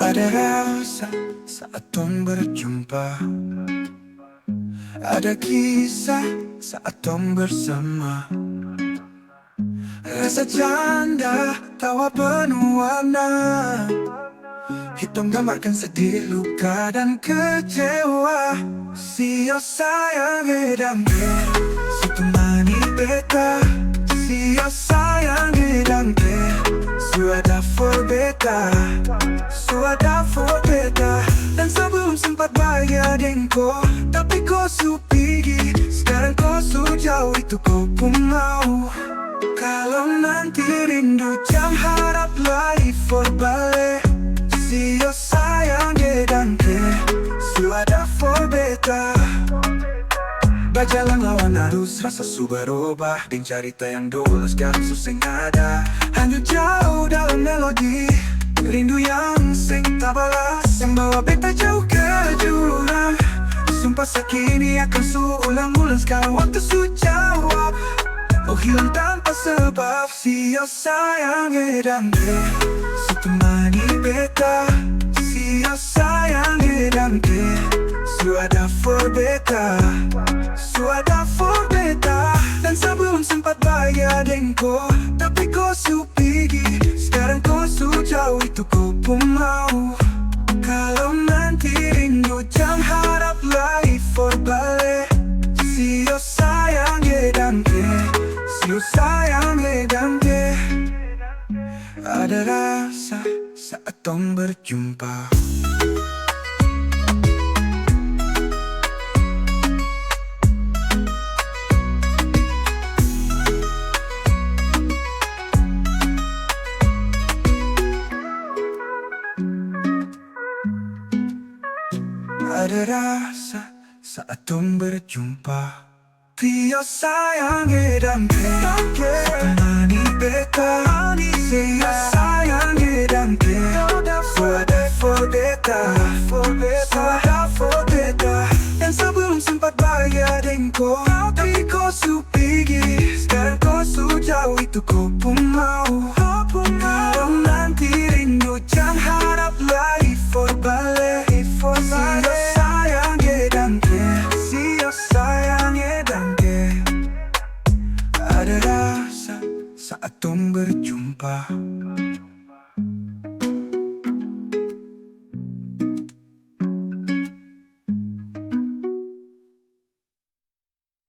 Ada rasa saat tong berjumpa, ada kisah saat tong bersama. Rasa canda, tawa penuh warna, hitam gambarkan sedih, luka dan kecewa. Sio sayang edang ke, sutemani beta. Sio sayang edang ke, suada for beta. Suada for beta. Dan sebelum sempat bahagia dengko, tapi kau su pergi, sekarang kau su jauh, itu kau pun mau. Kalau nanti rindu jam harap lagi for balik. Sio sayang edang ke, suada for beta. Berjalan lawan arus, rasa su berubah, ding cerita yang dulu sekarang su sing ada. Hanyut jauh dalam melodi, rindu yang sing tak balas, yang bawa beta jauh ke jurang. Sumpah sakini akan su ulang-ulang, sekarang waktu su jawab. Oh hilang tanpa sebab. Sio sayang edang ke, su temani beta. Sio sayang edang ke, suada for beta. Suada for beta. Dan sebelum sempat bahagia dengko, tapi kau su pergi, sekarang kau su jauh, itu kau pun mau. Kalau nanti rindu jam harap lagi for balik. Sio sayang edang ke, sio sayang edang ke. Ada rasa saat tong berjumpa. Ada rasa saat tong berjumpa. Sio sayang edang ke, temani beta. Sio sayang edang ke, suada for beta. Suada for beta. Dan sebelum sempat bahagia dengko, tapi kau su pergi, sekarang kau su jauh, itu kau pun mau. Kalau nanti rindu jam harap lagi for balik. Sio sayang edang ke, sio sayang edang ke. Ada rasa saat tong berjumpa.